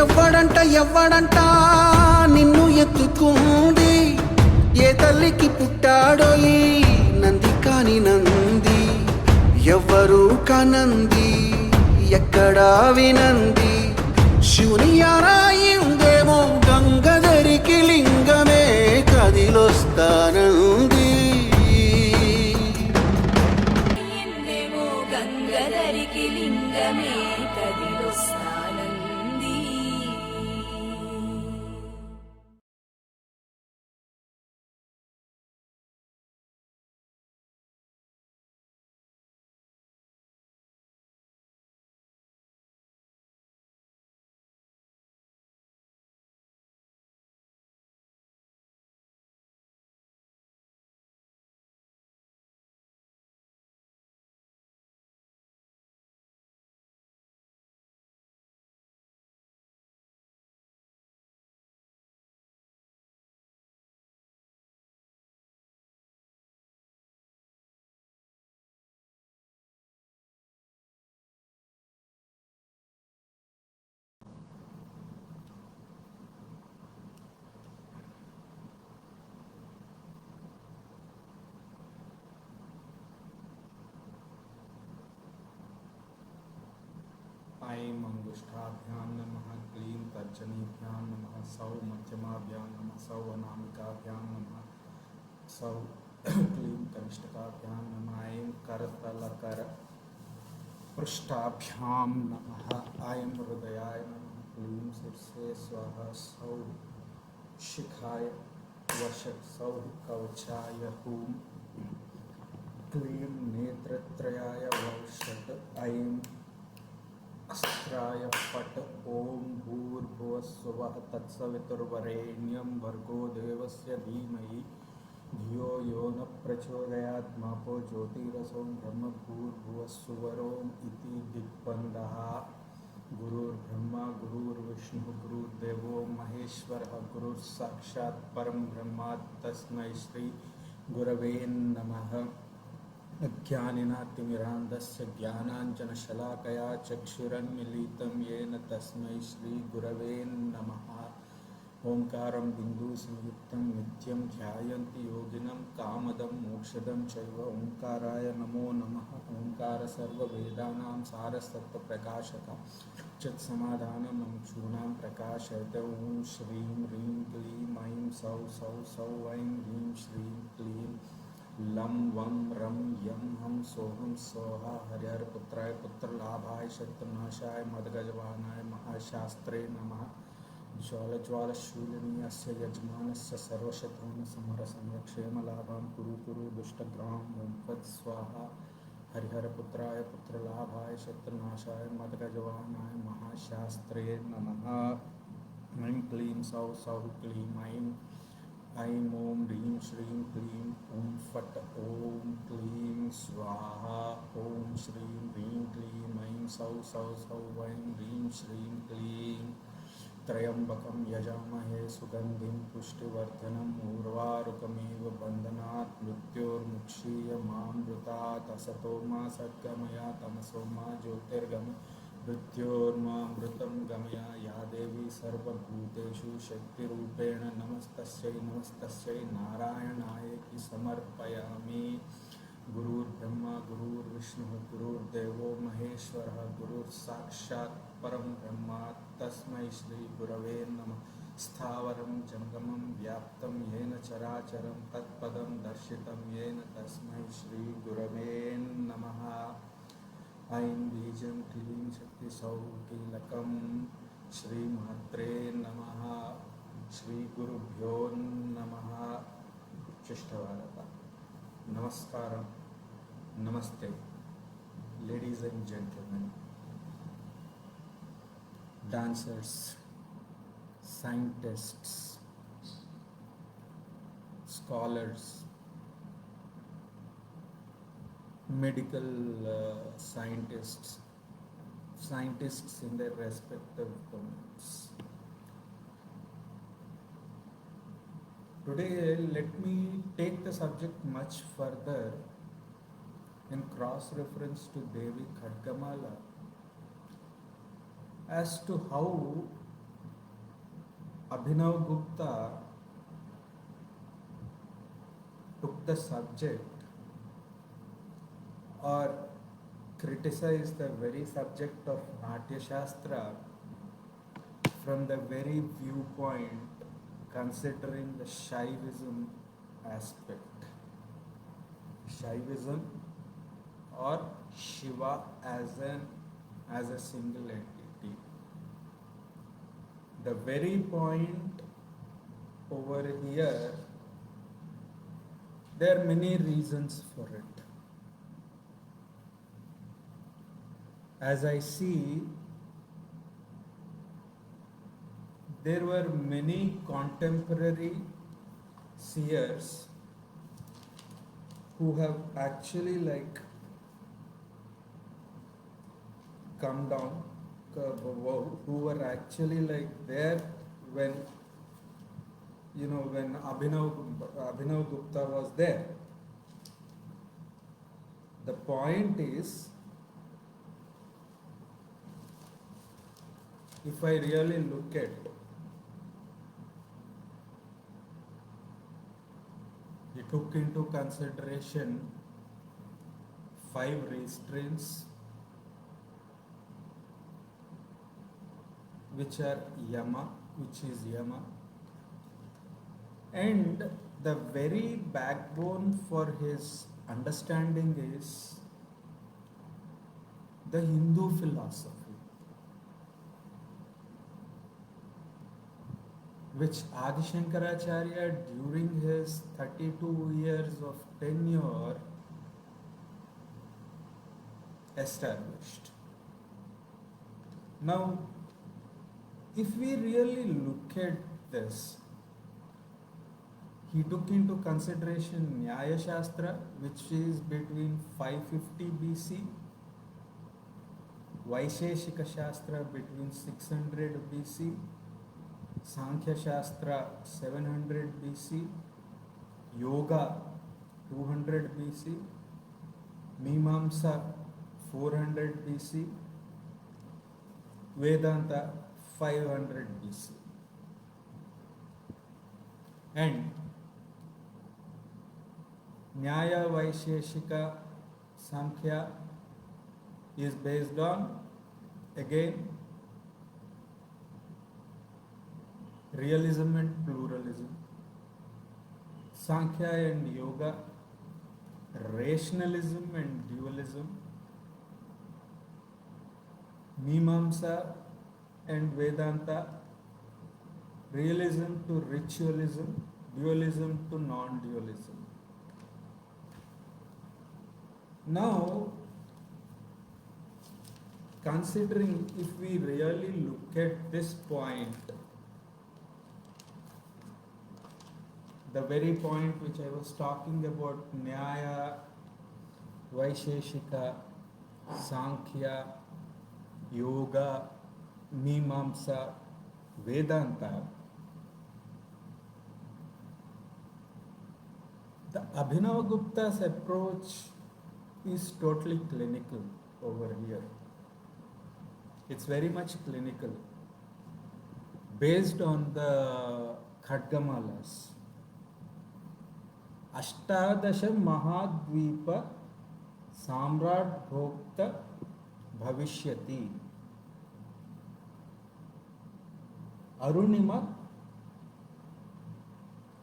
ఎవ్వడంట ఎవ్వడంట నిన్ను ఎత్తుకుంది, ఏ తల్లికి పుట్టాడో ఈ నంది కాని నంది, ఎవ్వరూ కానంది ఎక్కడా వినంది. శివుని ఆరాయిందేమో గంగధరికి లింగమే కదిలొస్తానంది. గంగధరికి లింగమే కదిలొస్తానంది. ऐं अंगुष्ठाभ्यां नमः, क्लीं तर्जनीभ्यां नमः, सौ मध्यमाभ्यां नमः, सौ अनामिकाभ्यां नमः, सौ क्लीं कनिष्ठकाभ्यां नमः, ऐं करतलकर पृष्ठाभ्यां नमः, ऐं हृदयाय नमः, क्लीं शीर्षे स्वाहा, सौ शिखाय वश, सौ कवचाय हूं, क्लीं नेत्रत्रयाय वषट्, ऐं अस्त्राय फट, ओम भूर्भुवस्सुवः तत्सवितुर्वरेण्यं भर्गो देवस्य धीमहि धियो यो न प्रचोदयात् मापो ज्योतिरसो ब्रह्म भूर्भुवस्सुवरोम इति दिग्बन्धः। गुरुर्ब्रह्मा गुरुर्विष्णुः गुरुर्देवो महेश्वरः गुरुर्साक्षात् परं ब्रह्म तस्मै श्री गुरवे नमः। अज्ञानिनातिमिरान्धस्य ज्ञानाञ्जनशलाकया चक्षुरुन्मीलितं येन तस्मै श्रीगुरवे नमः। ओंकारं बिन्दुसंयुक्तं नित्यं ध्यायन्ति योगिनं कामदं मोक्षदं चैव ओंकाराय नमो नमः। ओंकार सर्ववेदानां सारस्वतप्रकाशकः चित्समाधानं मुमुक्षूणां प्रकाशयते। ओं श्रीं ह्रीं क्लीं ऐं सौः सौः सौः ऐं ह्रीं श्रीं क्लीं लं वं रं यं हं सोहं सोहा। हरिहरपुत्राय पुत्रलाभाय शत्रुनाशाय मदगजवाहनाय महाशास्त्रे नमः। ज्वालज्वालशूलिनी अस्य यजमानस्य सर्वशत्रून्संहारसंरक्षेमलाभां कुरु कुरु दुष्टग्रां वंपत् स्वाहा। हरिहरपुत्राय पुत्रलाभाय शत्रुनाशाय मदगजवाहनाय महाशास्त्रे नमः। ऐं क्लीं सौः सौः क्लीं ऐं ओं ह्रीं श्रीं क्लीं ॐ फट् ॐ क्लीं स्वाहा। ॐ श्रीं ह्रीं क्लीं ऐं सौः सौः सौः ऐं ह्रीं श्रीं क्लीं। त्र्यम्बकं यजामहे सुगन्धिं पुष्टिवर्धनम् उर्वारुकमिव बन्धनात् मृत्योर्मुक्षीयमामृतात्। असतो मा सद्गमय तमसो मा ज्योतिर्गमय मृत्योर्मामृतं गमय। या देवी सर्वभूतेषु शक्तिरूपेण नमस्तस्यै नमस्तस्यै नारायणायेति समर्पयामि। गुरुर्ब्रह्मा गुरुर्विष्णुः गुरुर्देवो महेश्वरः गुरुर्साक्षात् परं ब्रह्म तस्मै श्री गुरवे नमः। स्थावरं जंगमं व्याप्तं येन चराचरं तत्पदं दर्शितं येन तस्मै श्री गुरवे नमः। ऐं बीजं क्लीं शक्तिसौकीलकं श्रीमात्रे नमः। श्रीगुरुभ्यो नमः। शिष्टवारता नमस्कारं नमस्ते ladies and gentlemen, dancers, scientists, scholars, medical scientists in their respective domains. Today let me take the subject much further in cross reference to Devi Khadgamala as to how Abhinav Gupta took the subject or criticized the very subject of Natya Shastra from the very viewpoint considering the Shaivism aspect. Shaivism or Shiva as a single entity. The very point over here, there are many reasons for it. As I see, there were many contemporary seers who have actually like come down, who were actually like there when when Abhinav Gupta was there. The point is, if I really look at he took into consideration 5 restraints which is Yama, and the very backbone for his understanding is the Hindu philosophy, which Adi Shankaracharya during his 32 years of tenure established. Now, if we really look at this, he took into consideration Nyaya Shastra, which is between 550 BC, Vaisheshika Shastra between 600 BC, Sankhya Shastra 700 BC, Yoga 200 BC, Mimamsa 400 BC, Vedanta 500 BC. And Nyaya, Vaisheshika, Sankhya is based on, again, realism and pluralism. Sankhya and Yoga, rationalism and dualism. Mimamsa and Vedanta, realism to ritualism, dualism to non-dualism. Now, considering if we really look at this point, the very point which I was talking about, Nyaya, Vaisheshika, Sankhya, Yoga, Mimamsa, Vedanta, the Abhinav Gupta's approach is totally clinical over here. It's very much clinical, based on the Khadgamalas. Ashtadasha Mahadvipa Samrat Bhokta Bhavishyati. Arunima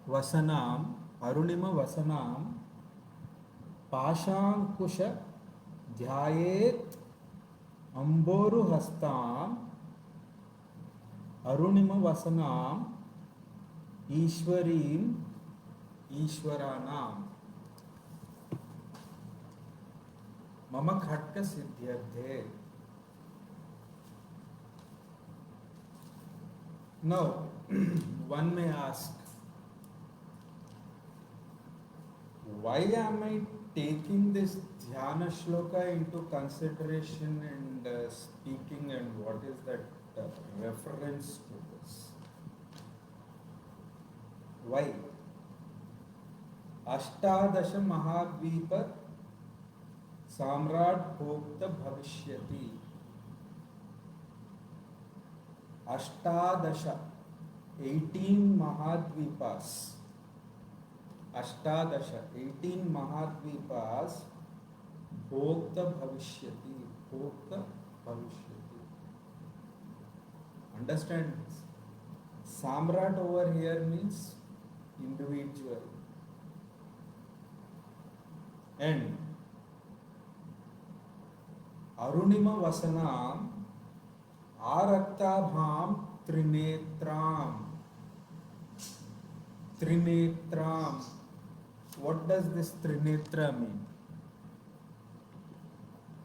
Vasanam Pashankusha Dhyayet Amboru Hastam Arunima Vasanam Ishwarim Ishwaranam Mama Khatka Siddhyarthe. Now, one may ask, why am I taking this Dhyana Shloka into consideration and speaking, and what is that reference to this? Why? Ashtadasha Mahadvipa Samrat Bhokta Bhavishyati. Ashtadasha. 18 Mahadvipas, Ashtadasha, 18 Mahadvipas, Bhokta Bhavishyati, Bhokta Bhavishyati. Understand this? Samrat over here means individual. And Arunima Vasanam Araktabham Trinetram. Trinetram. What does this Trinetra mean?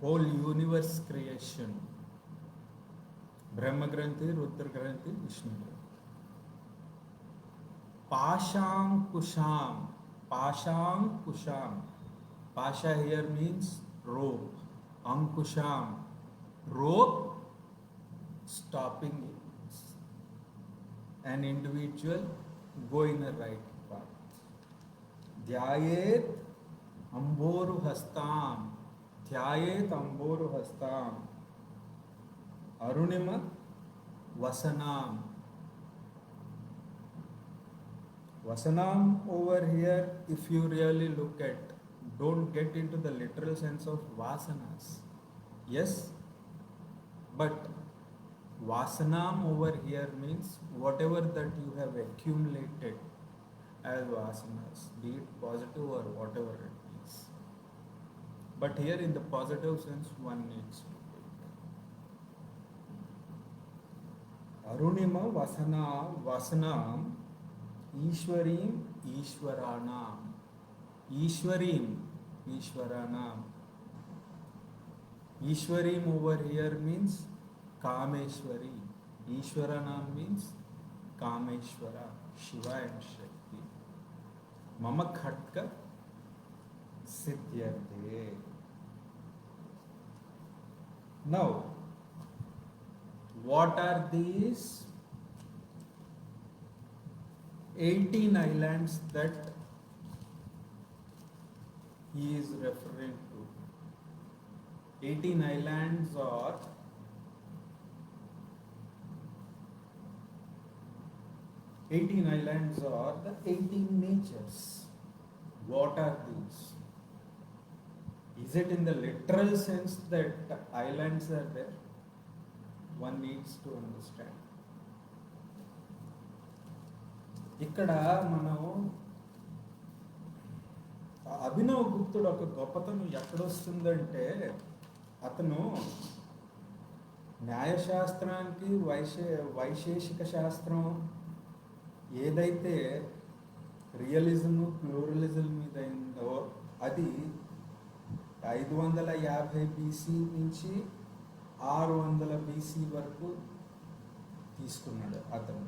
Whole universe creation. Brahma Granthi, Rudra Granthi, Vishnu Granthi. Pasham Kusham. Pasham Kusham. Pasha here means rope. Ankusham. Rope stopping an individual go in a right path. Dhyayet Amboru Hastam. Dhyayet Amboru Hastam. Arunima Vasanam. Vasanam over here, if you really look at, don't get into the literal sense of vasanas. Yes, but vasanam over here means whatever that you have accumulated as vasanas, be it positive or whatever it is. But here in the positive sense, one needs to take. Arunima vasanam Ishwarim Ishwaranam. Ishwarim Ishwaranam. Ishwarim over here means Kameshwari. Ishwaranam means Kameshwara, Shiva and Shakti. Mama Khatka Siddhyarthe. Now, what are these 18 islands that he is referring to? 18 islands are the 18 natures. What are these? Is it in the literal sense that islands are there? One needs to understand. ఇక్కడ మనం అభినవ్ గుప్తుడు ఒక గొప్పతనం ఎక్కడొస్తుందంటే, అతను న్యాయశాస్త్రానికి వైశేషిక శాస్త్రం ఏదైతే realism pluralism మీద అయిందో అది 550 BC నుంచి 600 BC వరకు తీసుకున్నాడు అతను.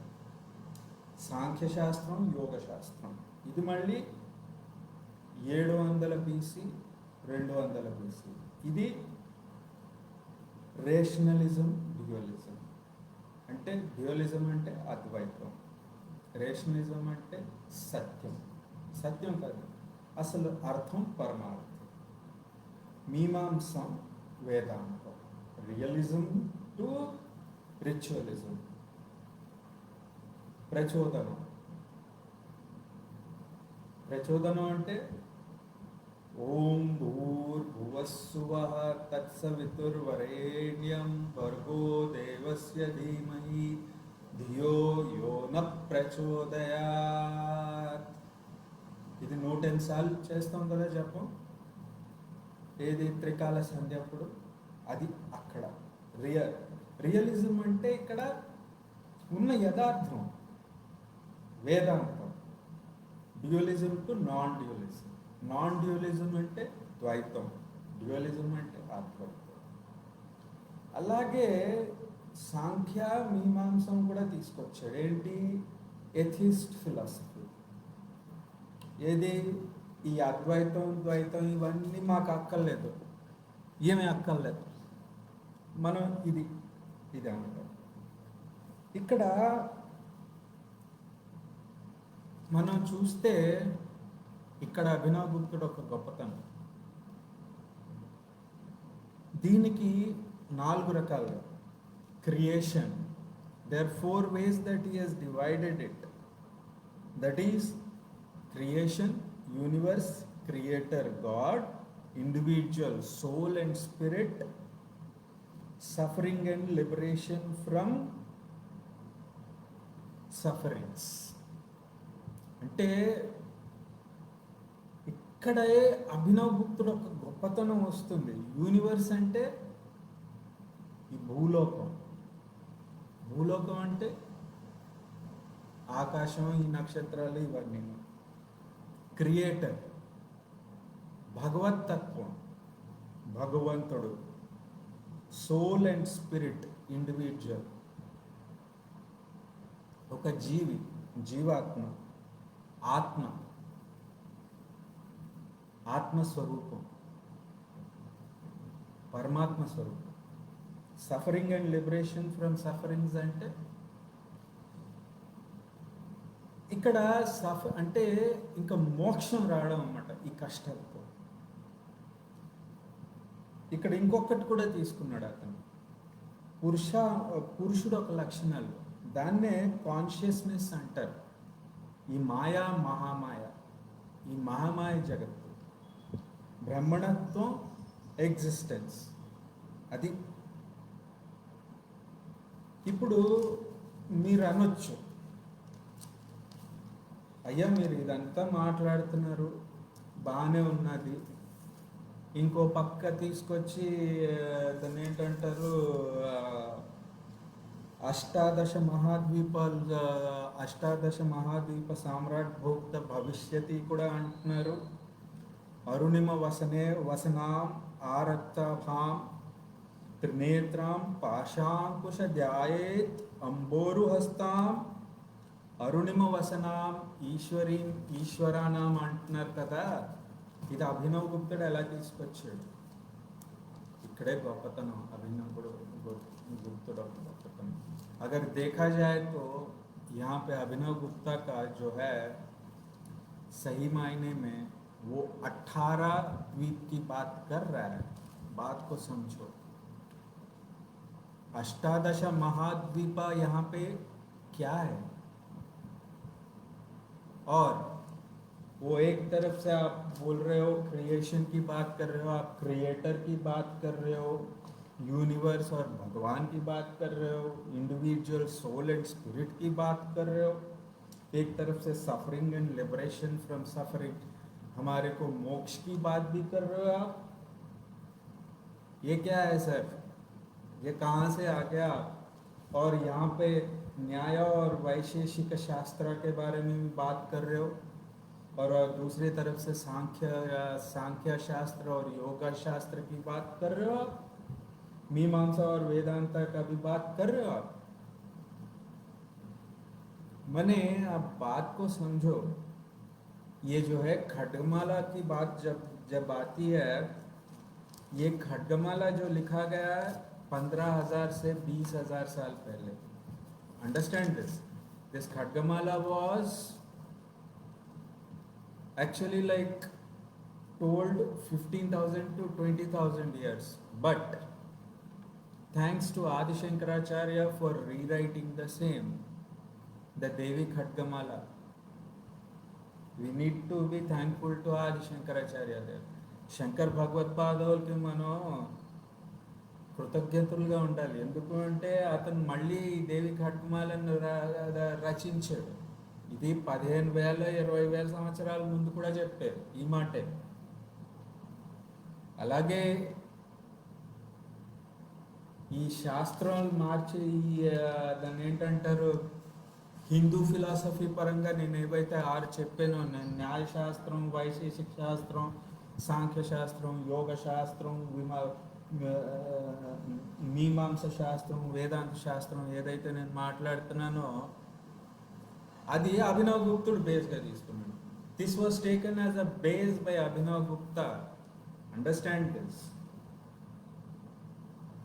సాంఖ్యశాస్త్రం, యోగశాస్త్రం ఇది మళ్ళీ 700 BC, 200 BC. ఇది రేషనలిజం, డ్యూయలిజం. అంటే డ్యూయలిజం అంటే అద్వైతం, రేషనలిజం అంటే సత్యం. సత్యం కాదు, అసలు అర్థం పరమార్థం. మీమాంసం వేదాంతం. Realism to ritualism. ప్రచోదనం. ప్రచోదనం అంటే ఓం భూర్భువస్సువః తత్సవితుర్వరేణ్యం భర్గో దేవస్య ధీమహి ధియో యో న ప్రచోదయాత్. ఇది 110 సార్లు చేస్తాం కదా జపం. ఏది త్రికాల సంధ్య అప్పుడు అది అక్కడ రియలిజం అంటే ఇక్కడ ఉన్న యథార్థం వేదాంతం. Dualism to non dualism. Non dualism అంటే ద్వైతం, డ్యూయలిజం అంటే అద్వైతం. అలాగే సాంఖ్య మీమాంసం కూడా తీసుకొచ్చాడు. ఏంటి? Atheist philosophy. ఏది? ఈ అద్వైతం ద్వైతం ఇవన్నీ మాకు అక్కర్లేదు, ఏమీ అక్కర్లేదు, మనం ఇది అంటాం. ఇక్కడ మనం చూస్తే ఇక్కడ అభినవ్ గుప్తుడు ఒక గొప్పతనం. దీనికి 4 రకాలుగా creation, there are four ways that he has divided it. That is creation, universe, creator, God, individual, soul and spirit, suffering and liberation from sufferings. అంటే ఇక్కడే అభినవ్ గుప్తుడు ఒక గొప్పతనం వస్తుంది. యూనివర్స్ అంటే ఈ భూలోకం. భూలోకం అంటే ఆకాశం, ఈ నక్షత్రాలు, ఇవన్నీ. క్రియేటర్ భగవత్తత్వం, భగవంతుడు. సోల్ అండ్ స్పిరిట్ ఇండివిజువల్, ఒక జీవి, జీవాత్మ, ఆత్మ, ఆత్మస్వరూపం, పరమాత్మ స్వరూపం. Suffering and liberation from sufferings అంటే ఇక్కడ అంటే ఇంకా మోక్షం రావడం అన్నమాట ఈ కష్టాలతో. ఇక్కడ ఇంకొకటి కూడా తీసుకున్నాడు అతను, పురుషుడు ఒక లక్షణాలు, దాన్నే కాన్షియస్నెస్ అంటారు. ఈ మాయా, మహామాయ, ఈ మహామాయ జగత్తు, బ్రహ్మణత్వం, ఎగ్జిస్టెన్స్, అది. ఇప్పుడు మీరు అనొచ్చు, అయ్యా మీరు ఇదంతా మాట్లాడుతున్నారు బాగానే ఉన్నది, ఇంకో పక్క తీసుకొచ్చి దాన్ని ఏంటంటారు, అష్టాదశ మహాద్వీప సామ్రాట్ భోక్త భవిష్యతి కూడా అంటున్నారు. అరుణిమ వసనాం ఆరక్తాభాం త్రినేత్రాం పాశాంకుశ ధ్యాయేత్ అంబోరు హస్తాం. అరుణిమ వసనాం ఈశ్వరానాం అంటున్నారు కదా. ఇది అభినవ్ గుప్తుడు ఎలా తీసుకొచ్చాడు? इकड़े गौपतन गुप्तुड़ गौपतन अगर देखा जाए तो यहाँ पे अभिनव गुप्ता का जो है सही मायने में वो 18 द्वीप की बात कर रहा है। बात को समझो, अष्टादश महाद्वीपा यहाँ पे क्या है, और वो एक तरफ से आप बोल रहे हो क्रिएशन की बात कर रहे हो, आप क्रिएटर की बात कर रहे हो, यूनिवर्स और भगवान की बात कर रहे हो, इंडिविजुअल सोल एंड स्पिरिट की बात कर रहे हो, एक तरफ से suffering and liberation from suffering, हमारे को मोक्ष की बात भी कर रहे हो आप। ये क्या है सर, ये कहाँ से आ गया? और यहाँ पे न्याय और वैशेषिक शास्त्र के बारे में भी बात कर रहे हो, और दूसरी तरफ से सांख्य शास्त्र और योगा शास्त्र की बात कर रहे हो आप, मीमांसा और वेदांता का भी बात कर रहे हो आप। मने आप बात को समझो, ये जो है खड्गमाला की बात जब आती है, ये खड्गमाला जो लिखा गया है 15,000 से 20,000 साल पहले। Understand this Khadgamala was actually like told 15,000 to 20,000 years, but thanks to Adi Shankaracharya for rewriting the same, the Devi Khadgamala. We need to be thankful to Adi Shankaracharya there. Shankar భగవత్పాదవులకి మనం కృతజ్ఞతలుగా ఉండాలి. ఎందుకు అంటే అతను మళ్ళీ దేవి ఖడ్గమాలను రచించాడు. ఇది 15,000 20,000 సంవత్సరాల ముందు కూడా చెప్పారు ఈ మాటే. అలాగే ఈ శాస్త్రాలు మార్చి దాన్ని ఏంటంటారు, హిందూ ఫిలాసఫీ పరంగా నేను ఏవైతే 6 చెప్పానో, నేను న్యాయశాస్త్రం, వైశేషిక శాస్త్రం, సాంఖ్య శాస్త్రం, యోగ శాస్త్రం, మీమాంస శాస్త్రం, వేదాంత శాస్త్రం ఏదైతే నేను మాట్లాడుతున్నానో అది అభినవ్ గుప్తుడు బేస్గా తీసుకున్నాడు. This was taken as a base by Abhinav Gupta. Understand this.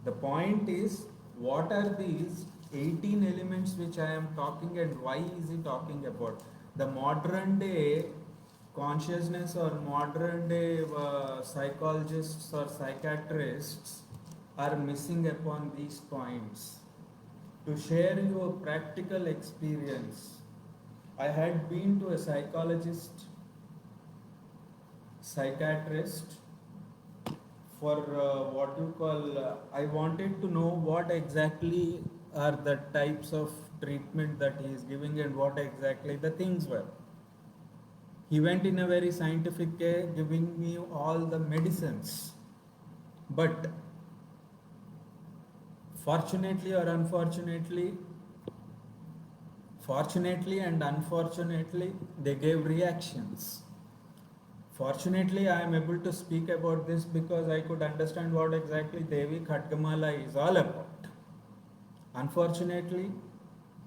The point is, what are these 18 elements which I am talking, and why is he talking about? The modern day consciousness or modern day psychologists or psychiatrists are missing upon these points. to share you a practical experience. I had been to a psychologist, psychiatrist for what you call, I wanted to know what exactly are the types of treatment that he is giving and what exactly the things were. He went in a very scientific way, giving me all the medicines. But fortunately or unfortunately, fortunately and unfortunately, they gave reactions. Fortunately, I am able to speak about this because I could understand what exactly Devi Khatgamala is all about. Unfortunately,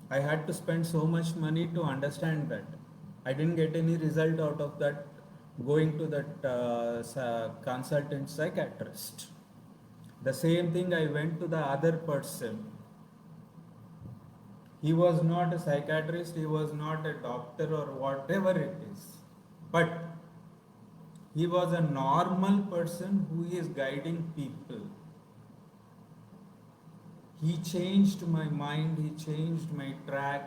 I had to spend so much money to understand that. I didn't get any result out of that going to that consultant psychiatrist. The same thing I went to the other person. He was not a psychiatrist, he was not a doctor or whatever it is. But he was a normal person who is guiding people. He changed my mind, he changed my track,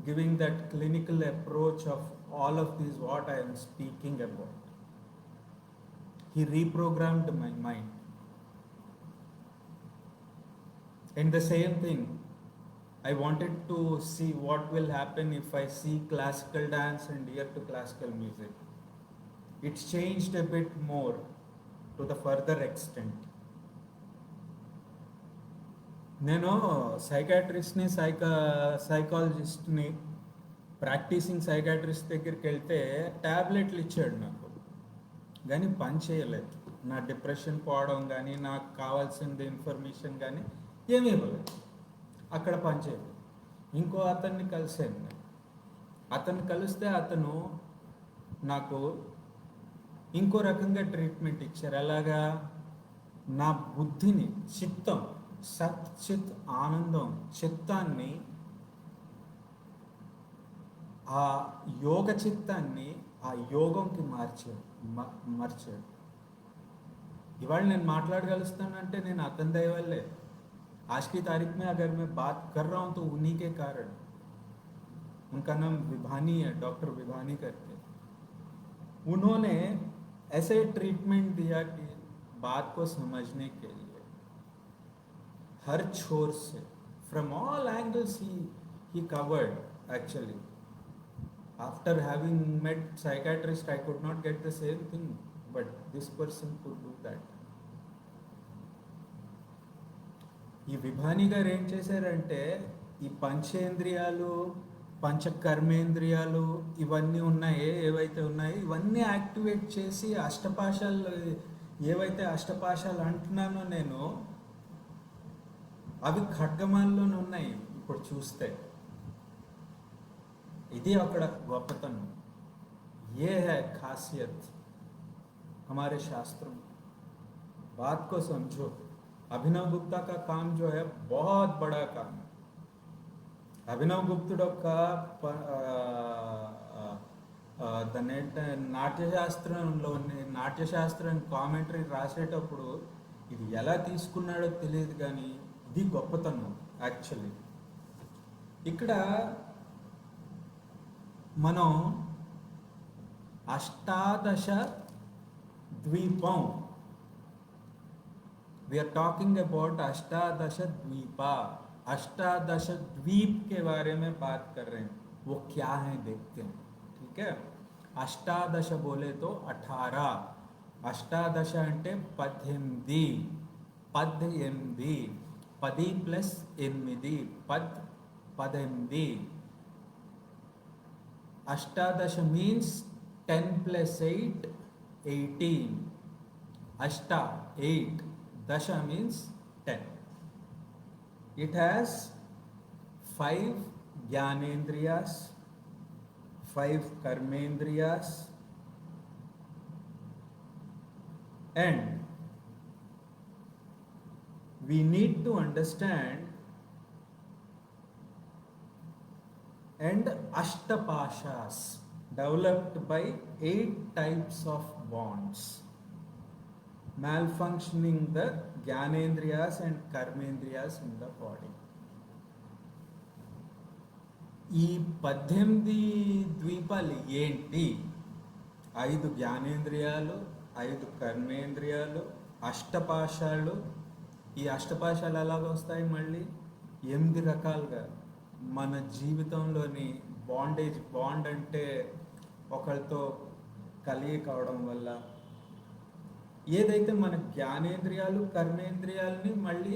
giving that clinical approach of all of these what I am speaking about. He reprogrammed my mind. And the same thing, I wanted to see what will happen if I see classical dance and hear to classical music. It's changed a bit more to the further extent. నేను సైకాట్రిస్ట్ని సైకాలజిస్ట్ని practising psychiatrist దగ్గరికి వెళ్తే ట్యాబ్లెట్లు ఇచ్చాడు నాకు, కానీ పని చేయలేదు. నా డిప్రెషన్ పోవడం కానీ నాకు కావాల్సింది ఇన్ఫర్మేషన్ కానీ ఏమీ ఇవ్వలేదు, అక్కడ పని చేయలేదు. ఇంకో అతన్ని కలిసాను నేను. అతన్ని కలిస్తే అతను నాకు ఇంకో రకంగా ట్రీట్మెంట్ ఇచ్చారు. ఎలాగా, నా బుద్ధిని, చిత్తం, సత్ చిత్ ఆనందం, చిత్తాన్ని, ఆ యోగ చిత్తాన్ని ఆ యోగంకి మార్చాడు. ఇవాళ నేను మాట్లాడగలుగుతానంటే నేను అతని దయ వల్లే. आज की तारीख में अगर मैं बात कर रहा हूँ तो उन्हीं के कारण. उनका नाम विभानी है, डॉक्टर विभानी करके. उन्होंने ऐसे ट्रीटमेंट दिया कि बात को समझने के लिए हर छोर से, from all angles he covered actually. After having met psychiatrist, I could not get the same thing, but this person could do that. ఈ విభాని గారు ఏం చేశారంటే, ఈ పంచేంద్రియాలు, పంచకర్మేంద్రియాలు ఇవన్నీ ఉన్నాయి, ఏవైతే ఉన్నాయి ఇవన్నీ యాక్టివేట్ చేసి అష్టపాశాలు, ఏవైతే అష్టపాశాలు అంటున్నానో నేను, అవి ఖడ్గమాల్లోనే ఉన్నాయి ఇప్పుడు చూస్తే. ఇది అక్కడ గొప్పతనం. ये है खासियत हमारे शास्त्रों में. बात को समझो. अभिनव गुप्ता का काम जो है बहुत बड़ा काम है. అభినవ్ గుప్తుడు యొక్క నాట్యశాస్త్రం కామెంటరీ రాసేటప్పుడు ఇది ఎలా తీసుకున్నాడో తెలియదు, కానీ ఇది గొప్పతనం యాక్చువల్లీ. ఇక్కడ మనం అష్టాదశ ద్వీపం, we are talking about अष्टादश द्वीपा, अष्टादश द्वीप के बारे में बात कर रहे हैं. वो क्या है देखते हैं, ठीक है. अष्टादश बोले तो 18, अष्टादश అంటే 18, 18, 10 ప్లస్ 8, 18. అష్టాదశ means 10 plus 8, 18. Ashta, 8. Dasha means 10. It has 5 Jnanendriyas, 5 Karmendriyas, and we need to understand, and Ashtapashas developed by 8 types of bonds malfunctioning the Jnanendriyas and Karmendriyas in the body. ఈ 18 ద్వీపాలు ఏంటి? 5 జ్ఞానేంద్రియాలు, 5 కర్మేంద్రియాలు, అష్టపాశాలు. ఈ అష్టపాశాలు ఎలాగ వస్తాయి? మళ్ళీ 8 రకాలుగా మన జీవితంలోని బాండ్ అంటే ఒకరితో కలిగి కావడం వల్ల ఏదైతే మన జ్ఞానేంద్రియాలు కర్మేంద్రియాలని మళ్ళీ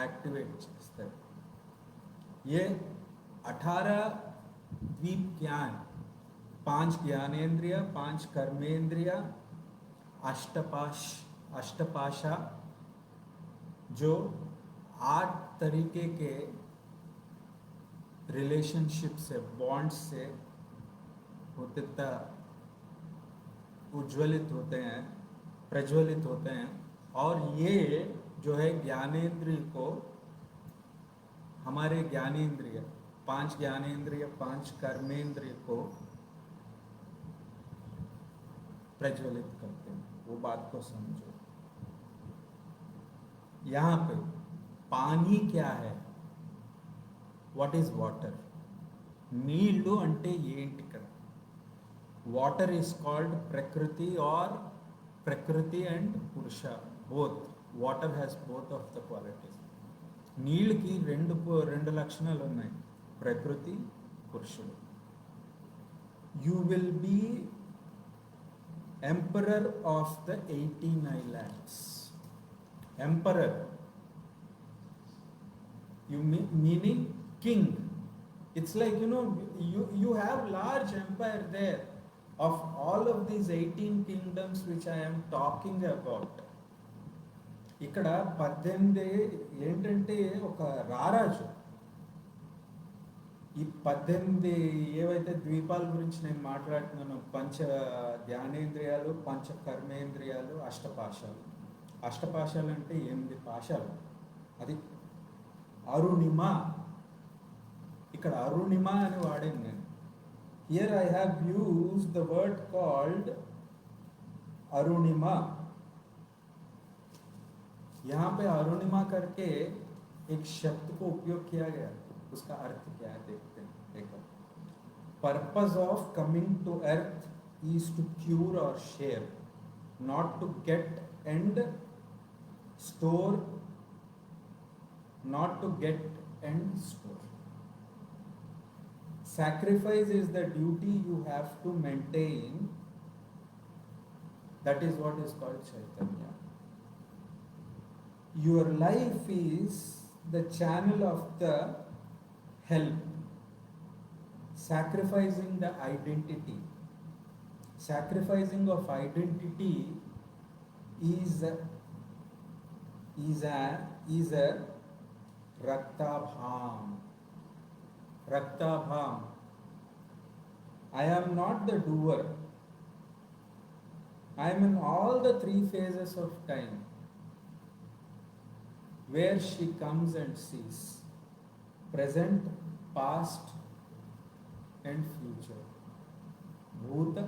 యాక్టివేట్ చేస్తాయి. ये 18 द्वीप ज्ञान, 5 ज्ञानेन्द्रिय, 5 कर्मेंद्रिय, अष्टपाशा, जो 8 तरीके के रिलेशनशिप से, बॉन्ड से होते उज्ज्वलित होते हैं, प्रज्वलित होते हैं। और ये जो है ज्ञानेंद्रिय को, हमारे ज्ञानेंद्रिय 5 ज्ञानेंद्रिय 5 कर्मेंद्रिय को प्रज्वलित करते हैं। वो बात को समझो। यहाँ पे पानी क्या है? What is water? నీళ్ళు అంటే ఏంటి? ఇక్కడ water is called prakriti or prakriti and purusha, both. Water has both of the qualities. నీళ్ళకి రెండు లక్షణాలు ఉన్నాయి, ప్రకృతి, పురుషుడు. You will be emperor of the 18 islands. Emperor, meaning king. It's like, you have large empire there of all of these 18 kingdoms which I am talking about. ఇక్కడ 18 ఏంటంటే ఒక రారాజు. ఈ 18 ఏవైతే ద్వీపాల గురించి నేను మాట్లాడుతున్నానో, పంచ జ్ఞానేంద్రియాలు, పంచ కర్మేంద్రియాలు, అష్టపాశాలు. అష్టపాశాలు అంటే 8 పాశాలు. అది అరుణిమ. ఇక్కడ అరుణిమ అని వాడాను నేను. Here I have used the word called Arunima. यहाँ पे अरुणिमा करके एक शब्द को उपयोग किया गया, उसका अर्थ क्या है देखते हैं. देखो, purpose of coming to earth is to cure or share, not to get and store, not to get and store. Sacrifice is the duty you have to maintain. That is what is called Chaitanya. Your life is the channel of the help. Sacrificing the identity. Sacrificing of identity is a Raktabham. Raktabham. I am not the doer. I am in all the 3 phases of time where she comes and sees. Present, past and future. Bhuta,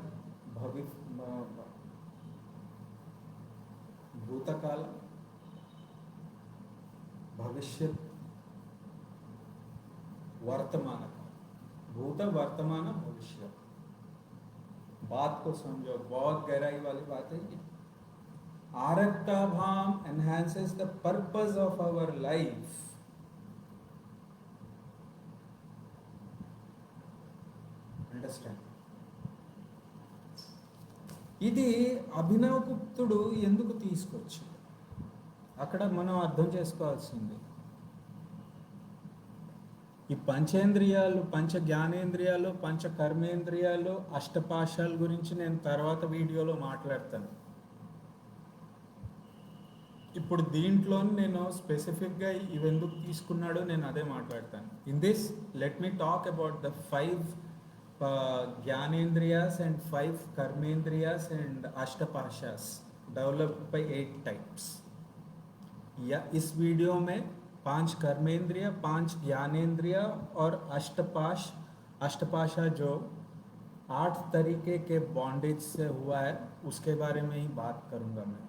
Bhutakala, Bhavishyat, वर्तमान. भूत, वर्तमान, भविष्य. बात को समझो, बहुत गहराई वाली बात है ये. आरक्ताभाम enhances the purpose of our life. Understand? ఇది అభినవగుప్తుడు ఎందుకు తీసుకొచ్చి అక్కడ మనం అర్థం చేసుకోవాల్సింది. ఈ పంచేంద్రియాలు, పంచ జ్ఞానేంద్రియాలు, పంచ కర్మేంద్రియాలు, అష్టపాశాల గురించి నేను తర్వాత వీడియోలో మాట్లాడతాను. ఇప్పుడు దీంట్లో నేను స్పెసిఫిక్గా ఇవి ఎందుకు తీసుకున్నాడో నేను అదే మాట్లాడతాను. In this let me talk about the 5 jnanendriyas and 5 karmendriyas and ashtapashas developed by 8 types. या इस वीडियो में 5 कर्मेंद्रिय, 5 ज्ञानेन्द्रिय और अष्टपाशा जो 8 तरीके के बॉन्डेज से हुआ है उसके बारे में ही बात करूँगा मैं.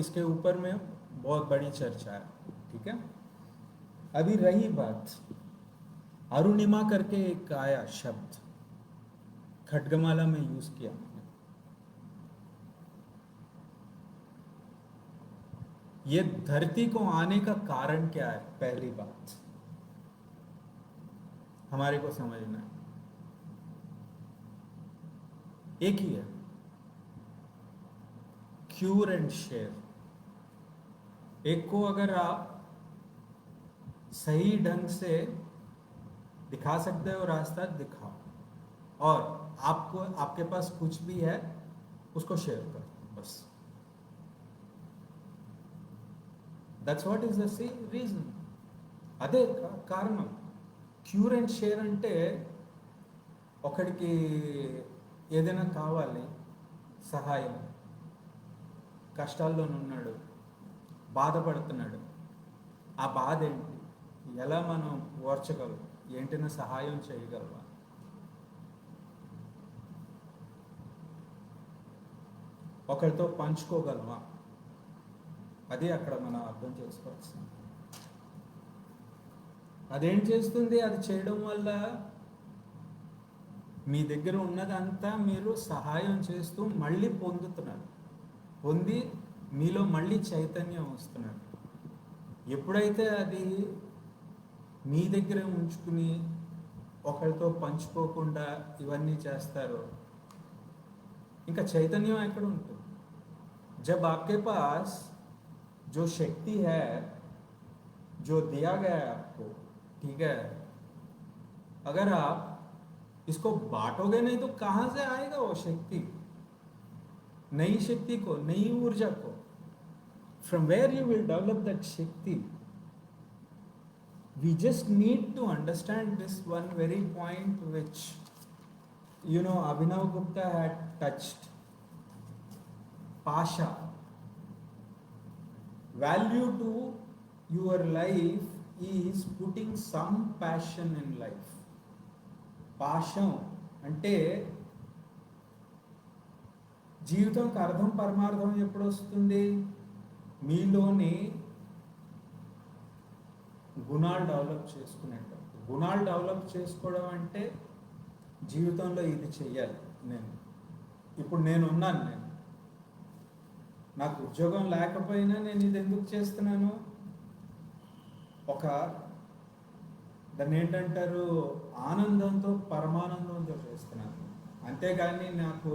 इसके ऊपर में बहुत बड़ी चर्चा है. ठीक है. अभी रही बात अरुणिमा करके एक आया शब्द, खड्गमाला में यूज किया मैंने। ये धरती को आने का कारण क्या है? पहली बात हमारे को समझना है, एक ही है, क्यूर एंड शेयर। एक को अगर आप सही ढंग से दिखा सकते हो रास्ता, दिखाओ, और आपको आपके पास कुछ भी है उसको शेयर करो, बस। That's what is the reason. అదే కారణం. క్యూర్ అండ్ షేర్ అంటే ఒకడికి ఏదైనా కావాలి, సహాయం, కష్టాల్లోనున్నాడు, బాధపడుతున్నాడు, ఆ బాధ ఏంటి, ఎలా మనం ఓర్చగలం, ఏంటైనా సహాయం చేయగలవా, ఒకరితో పంచుకోగలమా, అది అక్కడ మనం అర్థం చేసుకోవచ్చు. అదేం చేస్తుంది? అది చేయడం వల్ల మీ దగ్గర ఉన్నదంతా మీరు సహాయం చేస్తూ మళ్ళీ పొందుతున్నారు, పొంది మీలో మళ్ళీ చైతన్యం వస్తున్నారు. ఎప్పుడైతే అది మీ దగ్గరే ఉంచుకుని ఒకరితో పంచుకోకుండా ఇవన్నీ చేస్తారో ఇంకా చైతన్యం ఎక్కడ ఉంటుంది? जब आपके पास जो शक्ति है, जो दिया गया है आपको, ठीक है, अगर आप इसको बांटोगे नहीं तो कहाँ से आएगा वो शक्ति, नई शक्ति को, नई ऊर्जा को? From where you will develop that shakti? We just need to understand this one very point which, you know, Abhinav Gupta had touched. Pasha. Value to your life is putting some passion in life. పాశం అంటే జీవితంకి అర్థం పరమార్థం ఎప్పుడు వస్తుంది? మీలోని గుణాలు develop చేసుకునేటప్పుడు. గుణాలు develop చేసుకోవడం అంటే జీవితంలో ఇది చెయ్యాలి. ఇప్పుడు నేను ఉన్నాను, నాకు ఉద్యోగం లేకపోయినా నేను ఇది ఎందుకు చేస్తున్నాను? ఒక దాన్ని ఏంటంటారు, ఆనందంతో, పరమానందంతో చేస్తున్నాను. అంతేగాని నాకు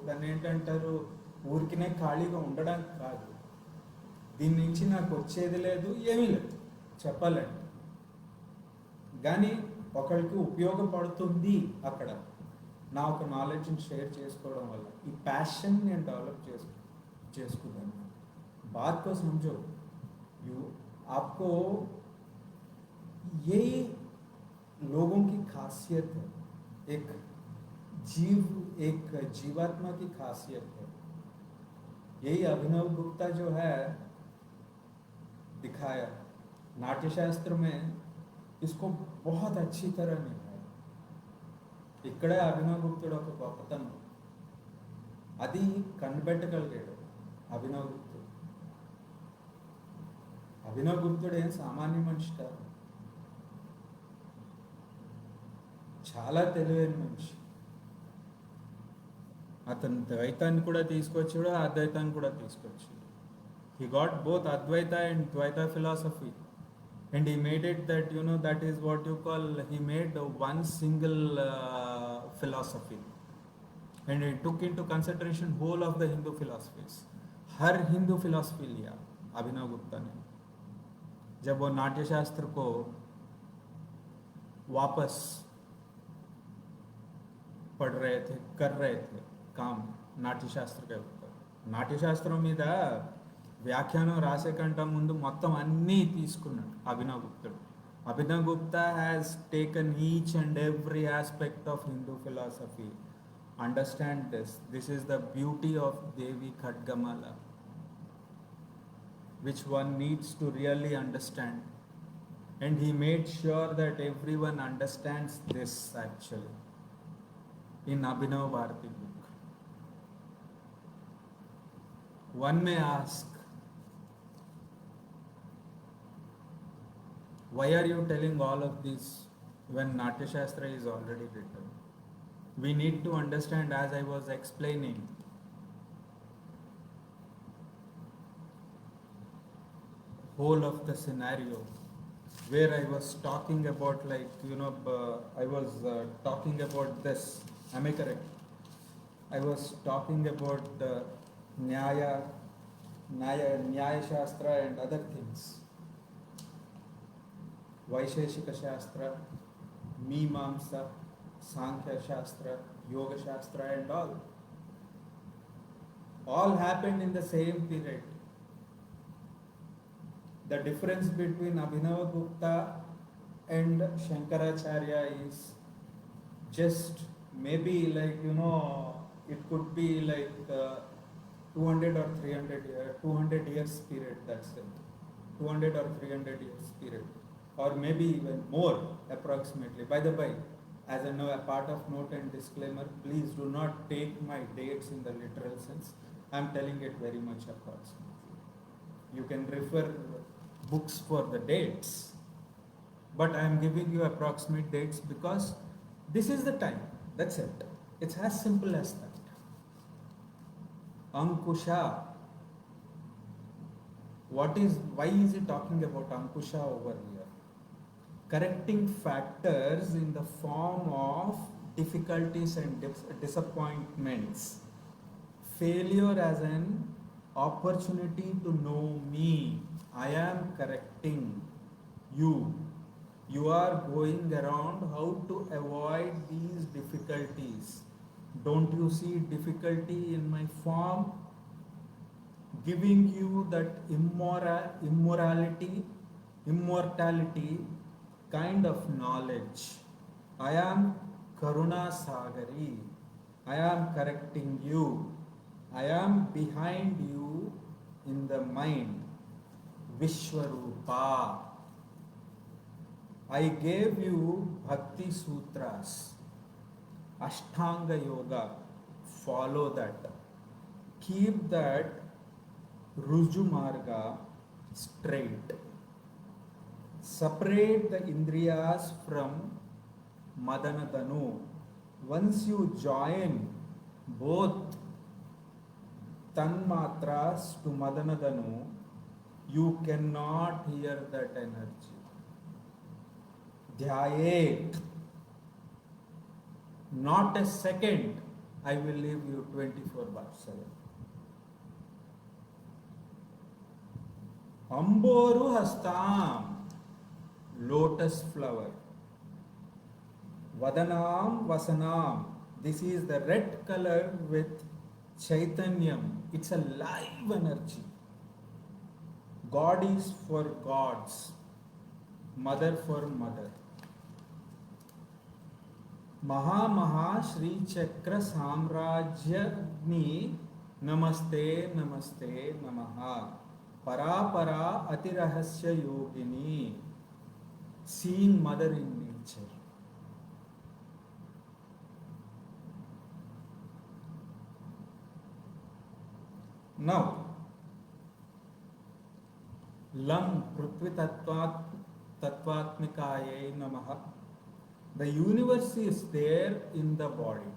దాన్ని ఏంటంటారు, ఊరికినే ఖాళీగా ఉండడానికి కాదు. దీని నుంచి నాకు వచ్చేది లేదు, ఏమీ లేదు చెప్పాలండి. కానీ ఒకరికి ఉపయోగపడుతుంది అక్కడ నా ఒక నాలెడ్జ్ని షేర్ చేసుకోవడం వల్ల. ఈ ప్యాషన్ నేను డెవలప్ చేసుకున్నాను. बात को समझो, आपको यही लोगों की खासियत है, एक जीवात्मा की खासियत है. यही अभिनव गुप्ता जो है दिखाया नाट्य शास्त्र में, इसको बहुत अच्छी तरह निभाया. इकड़े अभिनव गुप्तुడు ఒక గొప్పతనం, అది కనిపెట్టగలిగాడు అభినవ్ గుప్తుడు. అభినవ్ గుప్తుడు ఏం సామాన్య మనిషి కాదు, చాలా తెలివైన మనిషి. అతను ద్వైతాన్ని కూడా తీసుకొచ్చాడు, అద్వైతాన్ని కూడా తీసుకొచ్చాడు. He got both Advaita and Dvaita philosophy, and he made it that, you know, that is what you call, he made one single philosophy, and he took into consideration whole of the Hindu philosophies. Her Hindu philosophy लिया अभिनव गुप्ता ने. जब वो नाट्य शास्त्र को वापस पढ़ रहे थे, कर रहे थे काम नाट्य शास्त्र के ऊपर, నాట్య శాస్త్రం మీద వ్యాఖ్యానం రాసే కంటే ముందు మొత్తం అన్నీ తీసుకున్నాడు అభినవ్ గుప్తుడు. Abhinav Gupta has taken each and every aspect of Hindu philosophy. Understand this. This is the beauty of Devi Khadgamala, which one needs to really understand. And he made sure that everyone understands this actually in Abhinav Bharati book. One may ask, why are you telling all of these when Natya Shastra is already written. We need to understand, as I was explaining, whole of the scenario where I was talking about, like, I was talking about this. Am I correct? I was talking about Nyaya Shastra and other things. Vaisheshika Shastra, Mimamsa, Sankhya Shastra, Yoga Shastra and all. All happened in the same period. The difference between Abhinava Gupta and Shankaracharya is just maybe, like, it could be like 200 or 300 years, 200 years period, that's it. 200 or 300 years period. Or maybe even more approximately. By the way, as a part of note and disclaimer, please do not take my dates in the literal sense. I am telling it very much approximately. You can refer books for the dates, but I am giving you approximate dates because this is the time. That's it. It's as simple as that. Ankusha. Why is he talking about Ankusha over here? Correcting factors in the form of difficulties and disappointments. Failure as an opportunity to know me. I am correcting you. You are going around how to avoid these difficulties. Don't you see difficulty in my form? Giving you that immortality kind of knowledge. I am Karuna Sagari. I am correcting you. I am behind you in the mind. Vishwarupa. I gave you Bhakti Sutras, Ashtanga Yoga. Follow that. Keep that Ruju Marga straight. Separate the Indriyas from Madanadanu. Once you join both Tanmatras to Madanadanu, you cannot hear that energy. Dhyayet. Not a second I will leave you 24/7. Amboru Hastam. Lotus flower. Vadanam Vasanam. This is the red color with Chaitanyam. It's a live energy. God is for gods. Mother for mother. Maha Shri Chakra Samrajyagni Namaste Namaste Namaha. Para Atirahasya Yogini. Seeing mother in nature. Now, Lam Prithvi Tattvatmikaye Namaha. The universe is there in the body.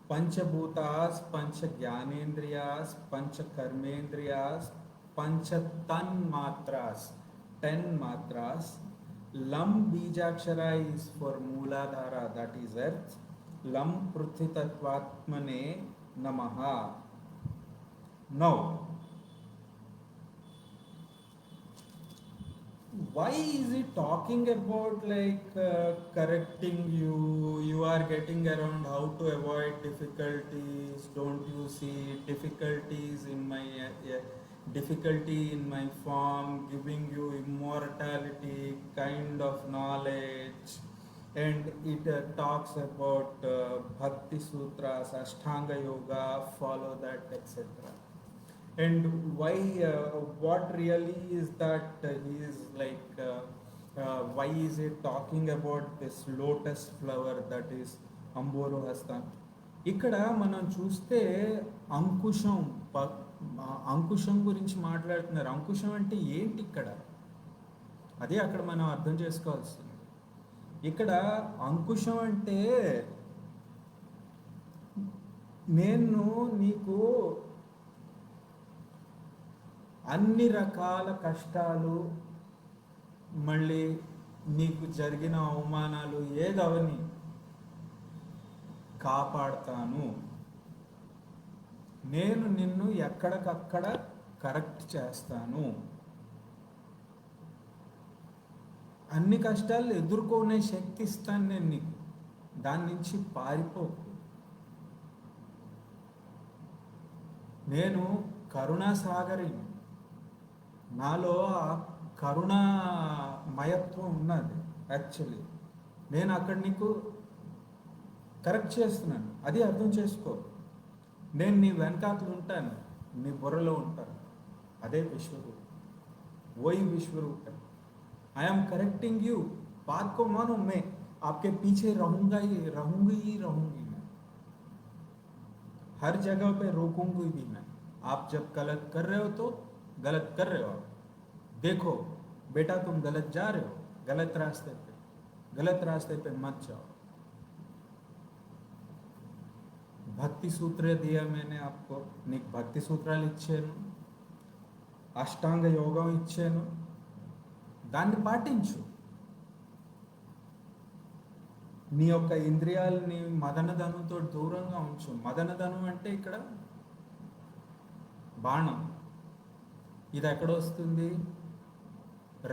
Panchabhutas, Pancha Jnanendriyas, Pancha Karmendriyas, Pancha Tanmatras, 10 matras. Lam Bijakshara is for Mooladhara, that is earth. Lam Prithvi Tattvatmane Namaha. Now, why is he talking about, like, correcting you? You are getting around how to avoid difficulties. Don't you see difficulties in my difficulty in my form, giving you immortality kind of knowledge? And it talks about Bhakti Sutras, Ashtanga Yoga, follow that, etc. And why, what really is that he is like, why is he talking about this lotus flower that is Amboro Hastam? ఇక్కడ మనం చూస్తే అంకుశం గురించి మాట్లాడుతున్నారు. అంకుశం అంటే ఏంటి ఇక్కడ? అదే అక్కడ మనం అర్థం చేసుకోవాల్సింది. ఇక్కడ అంకుశం అంటే నేను నీకు అన్ని రకాల కష్టాలు, మళ్ళీ నీకు జరిగిన అవమానాలు ఏదవని కాపాడతాను. నేను నిన్ను ఎక్కడికక్కడ కరెక్ట్ చేస్తాను. అన్ని కష్టాలు ఎదుర్కొనే శక్తి ఇస్తాను నేను నీకు. దాని నుంచి పారిపోకు. నేను కరుణాసాగరిని. నాలో ఆ కరుణామయత్వం ఉన్నది. యాక్చువల్లీ నేను అక్కడ నీకు కరెక్ట్ చేస్తున్నాను, అది అర్థం చేసుకో. నేను నీ వెనకాతలు ఉంటాను, నీ బుర్రలో ఉంటాను. అదే విశ్వరూపం, वही विश्वरूप है. I am correcting you. बात को मानो, मैं आपके पीछे रहूंगा ही रहूंगी मैं. हर जगह पे रोकूंगी भी मैं. आप जब गलत कर रहे हो तो गलत कर रहे हो आप. देखो बेटा, तुम गलत जा रहे हो, गलत रास्ते पे मत जाओ. భక్తి సూత్ర దియా मैंने आपको. నీకు భక్తి సూత్రాలు ఇచ్చాను, అష్టాంగ యోగం ఇచ్చాను, దాన్ని పాటించు. నీ యొక్క ఇంద్రియాలని మదనధనంతో దూరంగా ఉంచు. మదనధనం అంటే ఇక్కడ బాణం. ఇది ఎక్కడ వస్తుంది?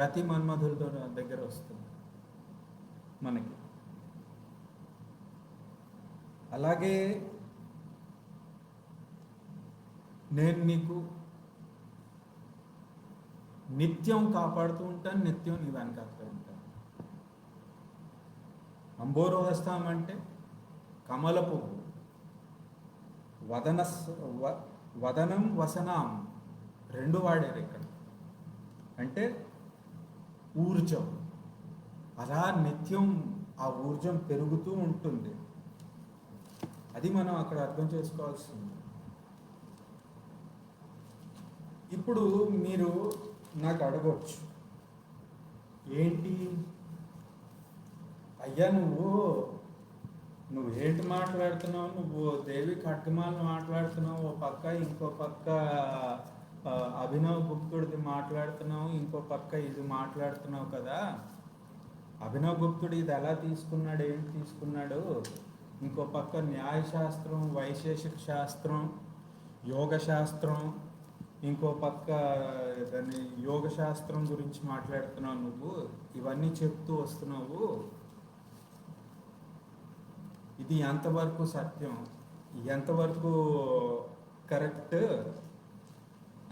రతి మన్మధుల దగ్గర వస్తుంది మనకి. అలాగే నేను నీకు నిత్యం కాపాడుతూ ఉంటాను, నిత్యం నీ వెనకాడుతూ ఉంటాను. అంబోరు హస్తం అంటే కమల పువ్వు. వదనం వసనాం రెండు వాడారు ఇక్కడ. అంటే ఊర్జం. అలా నిత్యం ఆ ఊర్జం పెరుగుతూ ఉంటుంది. అది మనం అక్కడ అర్థం చేసుకోవాల్సింది. ఇప్పుడు మీరు నాకు అడగవచ్చు, ఏంటి అయ్యా నువ్వు ఏంటి మాట్లాడుతున్నావు? నువ్వు దేవి ఖడ్గమాలను మాట్లాడుతున్నావు, ఓ పక్క ఇంకో పక్క అభినవ్ గుప్తుడిది మాట్లాడుతున్నావు, ఇంకో పక్క ఇది మాట్లాడుతున్నావు కదా. అభినవ్ గుప్తుడు ఇది ఎలా తీసుకున్నాడు, ఏంటి తీసుకున్నాడు? ఇంకో పక్క న్యాయశాస్త్రం, వైశేషిక శాస్త్రం, యోగ శాస్త్రం, ఇంకో పక్క దాన్ని యోగ శాస్త్రం గురించి మాట్లాడుతున్నావు. నువ్వు ఇవన్నీ చెప్తూ వస్తున్నావు. ఇది ఎంతవరకు సత్యం, ఎంతవరకు కరెక్ట్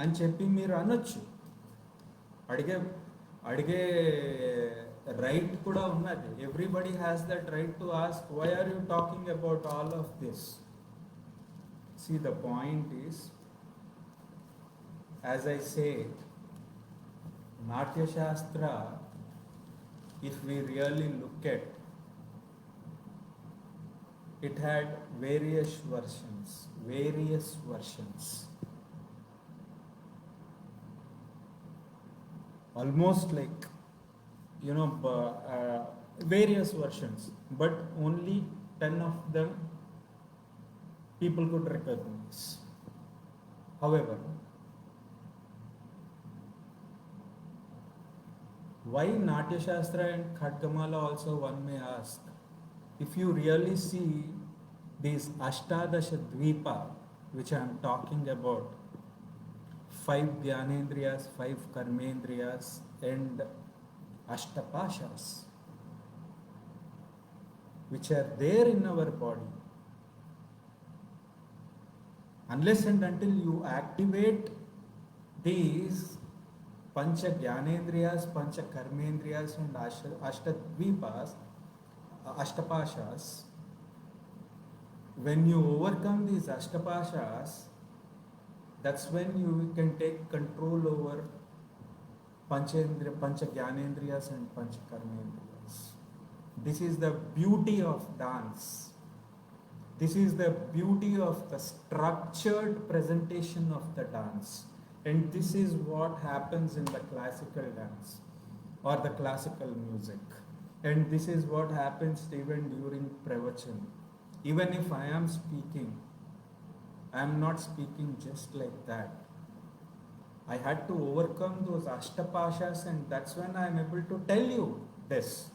అని చెప్పి మీరు అనొచ్చు. అడిగే రైట్ కూడా ఉన్నది. Everybody has that right to ask, why are you talking about all of this? See the point is, as I say, Natya Shastra, if we really look at, it had various versions. Almost like, various versions, but only 10 of them people could recognize. However, why Natya Shastra and Khadgamala also, one may ask. If you really see these Ashtadasha Dvipa, which I am talking about, 5 Dhyanendriyas, 5 Karmendriyas and Ashtapashas, which are there in our body, unless and until you activate these Pancha Jnanendriyas, Pancha Karmendriyas and Ashtadvipas, Ashtapashas, when you overcome these Ashtapashas, that's when you can take control over Pancha Jnanendriyas and Pancha Karmendriyas. This is the beauty of dance. This is the beauty of the structured presentation of the dance. And this is what happens in the classical dance or the classical music. And this is what happens even during pravachan. Even if I am speaking, I am not speaking just like that. I had to overcome those ashtapashas, and that's when I am able to tell you this.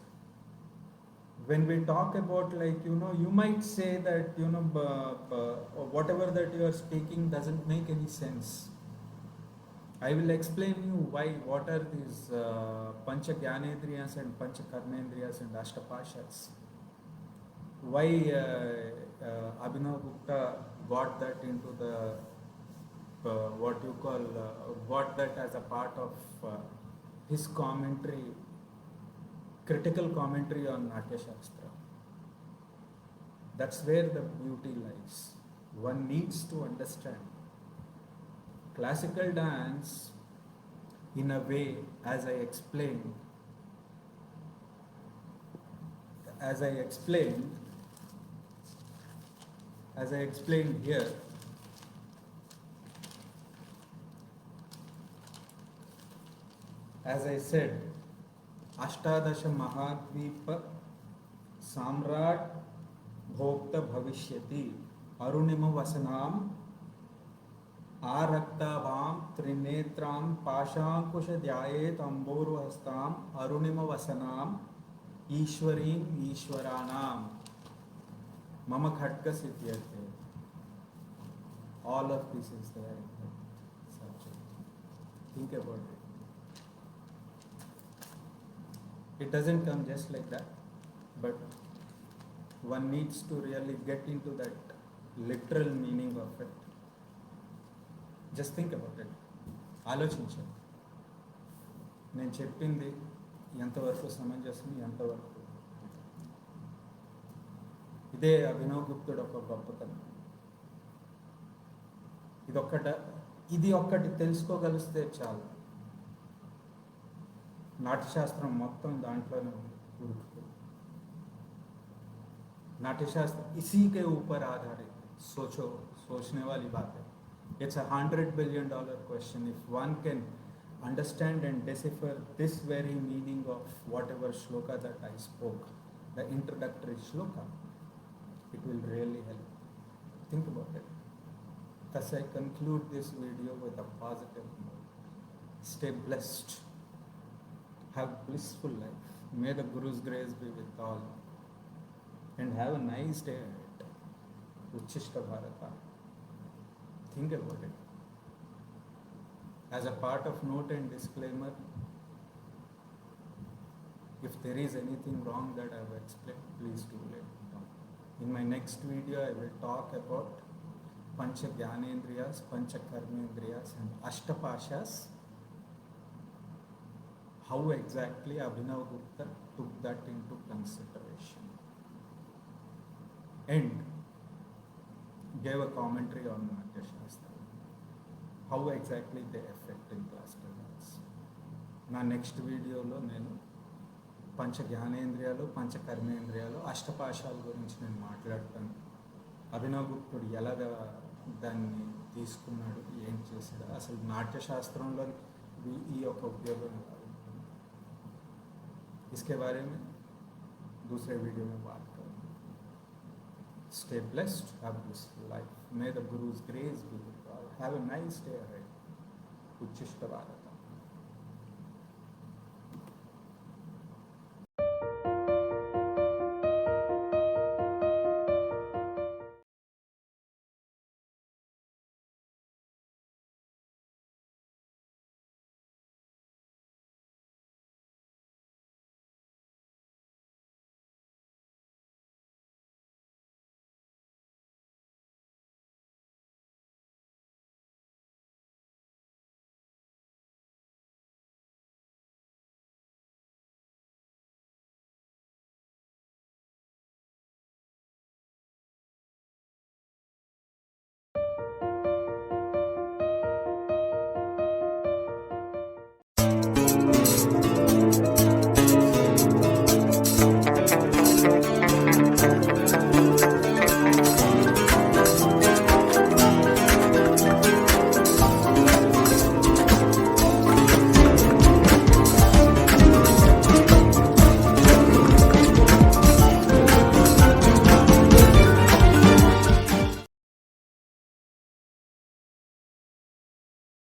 When we talk about, like, you might say that, whatever that you are speaking doesn't make any sense. I will explain you why, what are these Pancha Gyanendriyas and Pancha Karmendriyas and Ashtapashas. Why Abhinav Gupta got that into the, what you call, got that as a part of his commentary, critical commentary on Natya Shastra. That's where the beauty lies. One needs to understand classical dance in a way, as I explained here, as I said, Ashtadasha Mahadvipa Samrat Bhokta Bhavishyati Arunima Vasanam Araktabam Trinetram Pashankusha Dhyayet Amboru Hastam Arunima Vasanam Ishwarim Ishwaranam Mama Khatka Siddhyate. All of this is there in the subject. Think about it. It doesn't come just like that, but one needs to really get into that literal meaning of it. Just think about it. ఆలోచించండి. నేను చెప్పింది ఎంతవరకు సమంజసం, ఎంతవరకు ఇదే అభినవ్ గుప్తుడు ఒక గొప్పతనం. ఇది ఒక్కటి తెలుసుకోగలిస్తే చాలు. నాట్యశాస్త్రం మొత్తం దాంట్లోనే ఉరుకుతుంది. नाट्यशास्त्र इसी के ऊपर आधारित. सोचने वाली बात है. It's $100 billion question. If one can understand and decipher this very meaning of whatever shloka that I spoke, the introductory shloka, it will really help. Think about it. Thus I conclude this video with a positive note. Stay blessed. Have blissful life. May the Guru's grace be with all. And have a nice day ahead. Uchishta Bharata. Think about it. As a part of note and disclaimer, if there is anything wrong that I have explained, please do let me know. In my next video, I will talk about Pancha Gyanendriyas, Pancha Karmendriyas and Ashtapashas. How exactly Abhinav Gupta took that into consideration and gave a commentary on Natya Shastra. How exactly they affect in classical dance. నా next వీడియోలో నేను పంచ జ్ఞానేంద్రియాలు, పంచ కర్మేంద్రియాలు, అష్టపాశాల గురించి నేను మాట్లాడతాను. అభినవ్ గుప్తుడు ఎలాగా దాన్ని తీసుకున్నాడు, ఏం చేశాడు, అసలు నాట్యశాస్త్రంలో ఈ యొక్క ఉపయోగం ఎలా ఉంటుంది, इसके बारे में दूसरे वीडियो में बात करूँगा. Stay blessed, have a blissful life. May the Guru's grace be with you all. Have a nice day ahead. Uchishta Bharata.